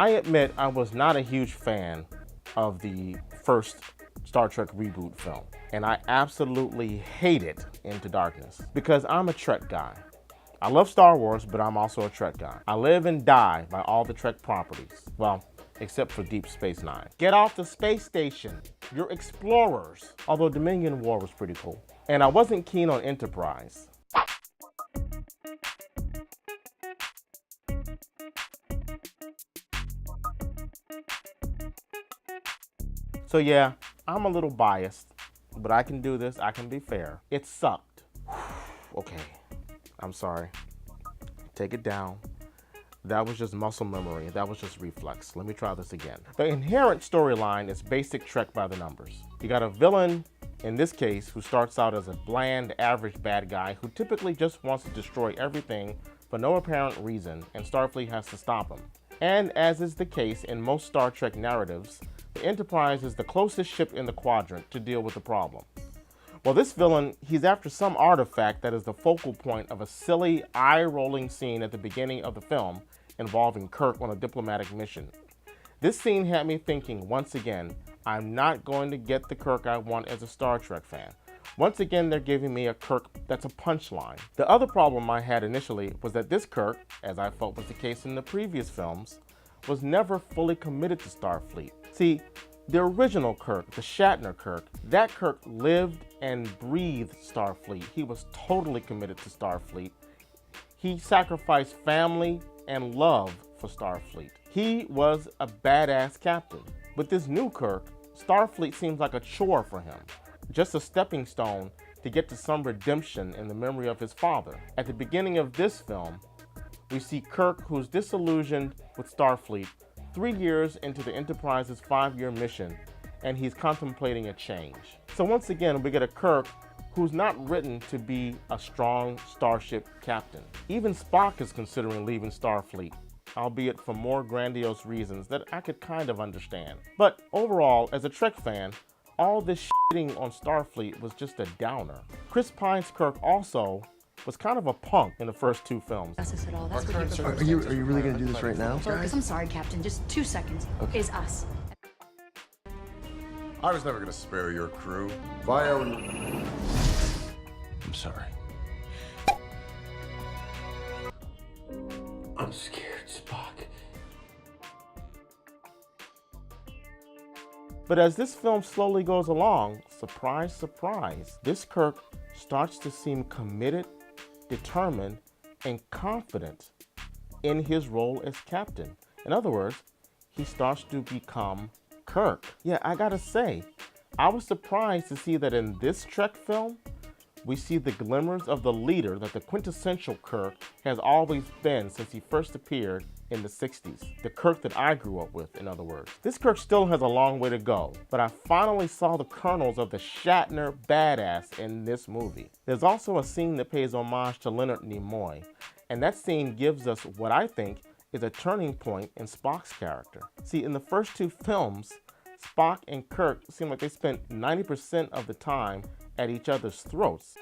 I admit I was not a huge fan of the first Star Trek reboot film, and I absolutely hated Into Darkness because I'm a Trek guy. I love Star Wars, but I'm also a Trek guy. I live and die by all the Trek properties. Well, except for Deep Space Nine. Get off the space station. You're explorers. Although Dominion War was pretty cool. And I wasn't keen on Enterprise. So yeah, I'm a little biased, but I can do this, I can be fair. It sucked. Okay, I'm sorry. Take it down. That was just muscle memory, that was just reflex. Let me try this again. The inherent storyline is basic Trek by the numbers. You got a villain, in this case, who starts out as a bland, average bad guy who typically just wants to destroy everything for no apparent reason, and Starfleet has to stop him. And as is the case in most Star Trek narratives, the Enterprise is the closest ship in the quadrant to deal with the problem. Well, this villain, he's after some artifact that is the focal point of a silly, eye-rolling scene at the beginning of the film involving Kirk on a diplomatic mission. This scene had me thinking, once again, I'm not going to get the Kirk I want as a Star Trek fan. Once again, they're giving me a Kirk that's a punchline. The other problem I had initially was that this Kirk, as I felt was the case in the previous films, was never fully committed to Starfleet. See, the original Kirk, the Shatner Kirk, that Kirk lived and breathed Starfleet. He was totally committed to Starfleet. He sacrificed family and love for Starfleet. He was a badass captain. With this new Kirk, Starfleet seems like a chore for him, just a stepping stone to get to some redemption in the memory of his father. At the beginning of this film, we see Kirk, who's disillusioned with Starfleet 3 years into the Enterprise's 5-year mission, and he's contemplating a change. So once again, we get a Kirk who's not written to be a strong starship captain. Even Spock is considering leaving Starfleet, albeit for more grandiose reasons that I could kind of understand. But overall, as a Trek fan, all this shitting on Starfleet was just a downer. Chris Pine's Kirk also was kind of a punk in the first 2 films. That's what you're Are you really going to do this right now? Focus. I'm sorry, Captain. Just 2 seconds. Okay. Is us. I was never gonna spare your crew. I'm sorry. I'm scared, Spock. But as this film slowly goes along, surprise, surprise, this Kirk starts to seem committed, determined, and confident in his role as captain. In other words, he starts to become Kirk. Yeah, I gotta say, I was surprised to see that in this Trek film, we see the glimmers of the leader that the quintessential Kirk has always been since he first appeared in the 60s. The Kirk that I grew up with, in other words. This Kirk still has a long way to go, but I finally saw the kernels of the Shatner badass in this movie. There's also a scene that pays homage to Leonard Nimoy, and that scene gives us what I think is a turning point in Spock's character. See, in the first 2 films, Spock and Kirk seem like they spent 90% of the time at each other's throats.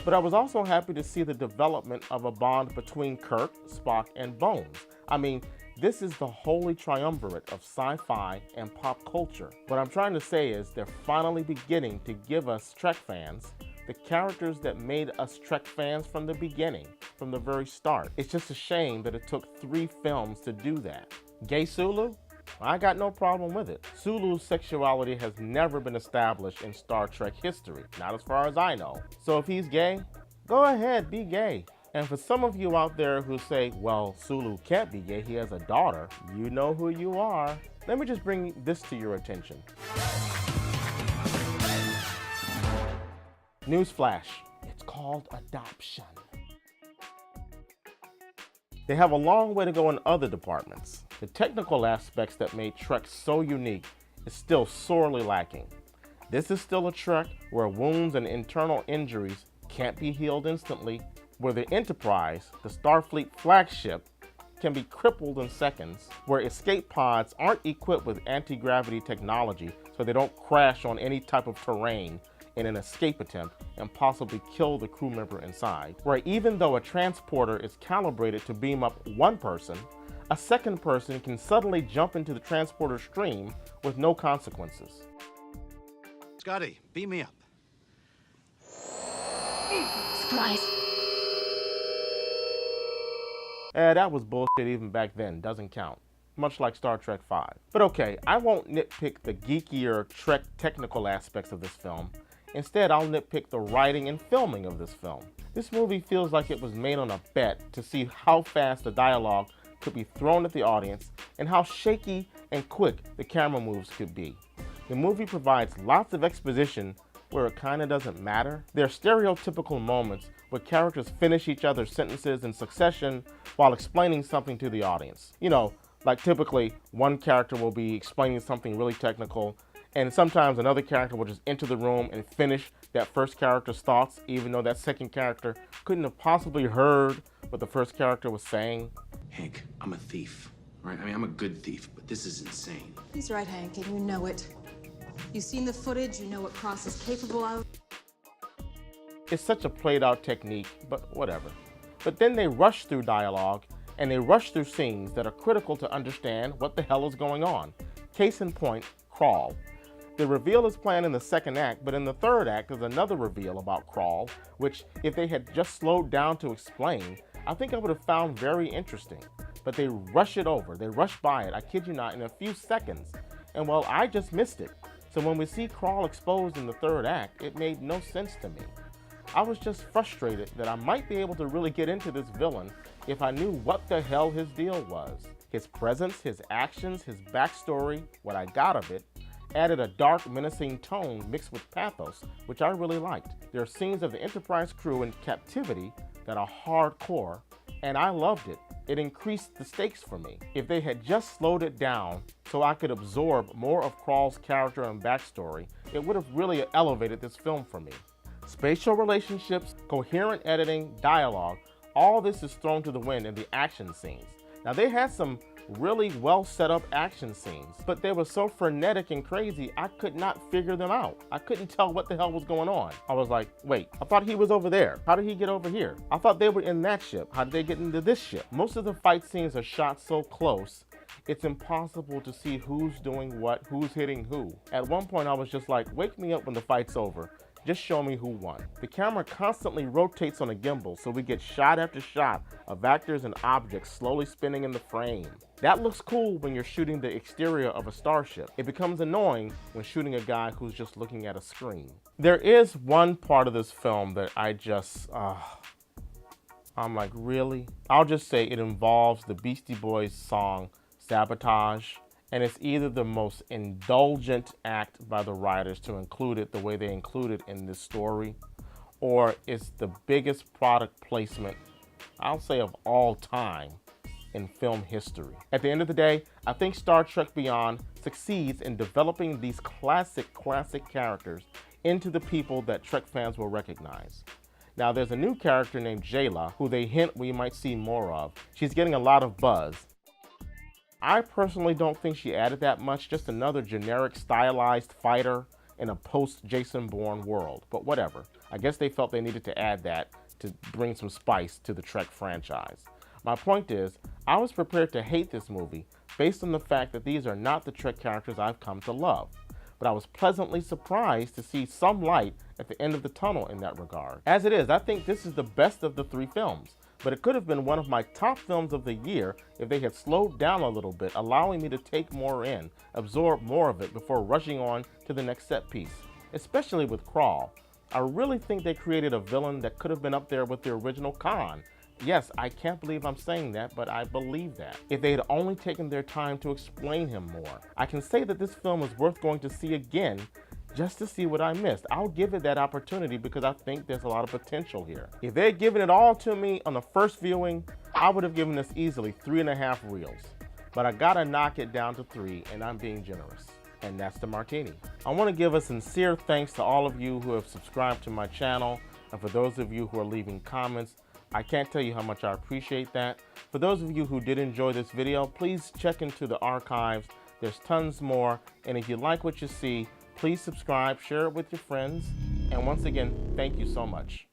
But I was also happy to see the development of a bond between Kirk, Spock, and Bones. I mean, this is the holy triumvirate of sci-fi and pop culture. What I'm trying to say is they're finally beginning to give us Trek fans the characters that made us Trek fans from the beginning, from the very start. It's just a shame that it took 3 films to do that. Gay Sulu? I got no problem with it. Sulu's sexuality has never been established in Star Trek history, not as far as I know. So if he's gay, go ahead, be gay. And for some of you out there who say, well, Sulu can't be gay, he has a daughter, you know who you are. Let me just bring this to your attention. Newsflash, it's called adoption. They have a long way to go in other departments. The technical aspects that made Trek so unique is still sorely lacking. This is still a Trek where wounds and internal injuries can't be healed instantly, where the Enterprise, the Starfleet flagship, can be crippled in seconds, where escape pods aren't equipped with anti-gravity technology so they don't crash on any type of terrain, in an escape attempt and possibly kill the crew member inside, where even though a transporter is calibrated to beam up one person, a second person can suddenly jump into the transporter stream with no consequences. Scotty, beam me up. Surprise. That was bullshit even back then, doesn't count. Much like Star Trek V. But okay, I won't nitpick the geekier Trek technical aspects of this film. Instead, I'll nitpick the writing and filming of this film. This movie feels like it was made on a bet to see how fast the dialogue could be thrown at the audience and how shaky and quick the camera moves could be. The movie provides lots of exposition where it kinda doesn't matter. There are stereotypical moments where characters finish each other's sentences in succession while explaining something to the audience. You know, like typically one character will be explaining something really technical, and sometimes another character will just enter the room and finish that first character's thoughts, even though that second character couldn't have possibly heard what the first character was saying. Hank, I'm a thief, right? I mean, I'm a good thief, but this is insane. He's right, Hank, and you know it. You've seen the footage, you know what Cross is capable of. It's such a played out technique, but whatever. But then they rush through dialogue and they rush through scenes that are critical to understand what the hell is going on. Case in point, Crawl. The reveal is planned in the second act, but in the third act there's another reveal about Crawl, which if they had just slowed down to explain, I think I would have found very interesting. But they rush it over, they rush by it, I kid you not, in a few seconds. And well, I just missed it. So when we see Crawl exposed in the third act, it made no sense to me. I was just frustrated that I might be able to really get into this villain if I knew what the hell his deal was. His presence, his actions, his backstory, what I got of it, added a dark, menacing tone mixed with pathos, which I really liked. There are scenes of the Enterprise crew in captivity that are hardcore, and I loved it. It increased the stakes for me. If they had just slowed it down so I could absorb more of Crawl's character and backstory, it would have really elevated this film for me. Spatial relationships, coherent editing, dialogue, all this is thrown to the wind in the action scenes. Now they had some really well set up action scenes, but they were so frenetic and crazy I could not figure them out. I couldn't tell what the hell was going on. I was like, wait, I thought he was over there. How did he get over here? I thought they were in that ship. How did they get into this ship? Most of the fight scenes are shot so close, it's impossible to see who's doing what, who's hitting who. At one point I was just like, wake me up when the fight's over. Just show me who won. The camera constantly rotates on a gimbal, so we get shot after shot of actors and objects slowly spinning in the frame. That looks cool when you're shooting the exterior of a starship. It becomes annoying when shooting a guy who's just looking at a screen. There is one part of this film that I just, I'm like, really? I'll just say it involves the Beastie Boys song, Sabotage. And it's either the most indulgent act by the writers to include it the way they include it in this story, or it's the biggest product placement, I'll say, of all time in film history. At the end of the day, I think Star Trek Beyond succeeds in developing these classic characters into the people that Trek fans will recognize. Now, there's a new character named Jayla, who they hint we might see more of. She's getting a lot of buzz. I personally don't think she added that much, just another generic stylized fighter in a post-Jason Bourne world, but whatever. I guess they felt they needed to add that to bring some spice to the Trek franchise. My point is, I was prepared to hate this movie based on the fact that these are not the Trek characters I've come to love, but I was pleasantly surprised to see some light at the end of the tunnel in that regard. As it is, I think this is the best of the three films. But it could have been one of my top films of the year if they had slowed down a little bit, allowing me to take more in, absorb more of it before rushing on to the next set piece. Especially with Crawl. I really think they created a villain that could have been up there with the original Khan. Yes, I can't believe I'm saying that, but I believe that. If they had only taken their time to explain him more. I can say that this film is worth going to see again just to see what I missed. I'll give it that opportunity because I think there's a lot of potential here. If they had given it all to me on the first viewing, I would have given this easily 3.5 reels. But I gotta knock it down to 3, and I'm being generous. And that's the martini. I wanna give a sincere thanks to all of you who have subscribed to my channel, and for those of you who are leaving comments. I can't tell you how much I appreciate that. For those of you who did enjoy this video, please check into the archives. There's tons more, and if you like what you see, please subscribe, share it with your friends, And once again, thank you so much.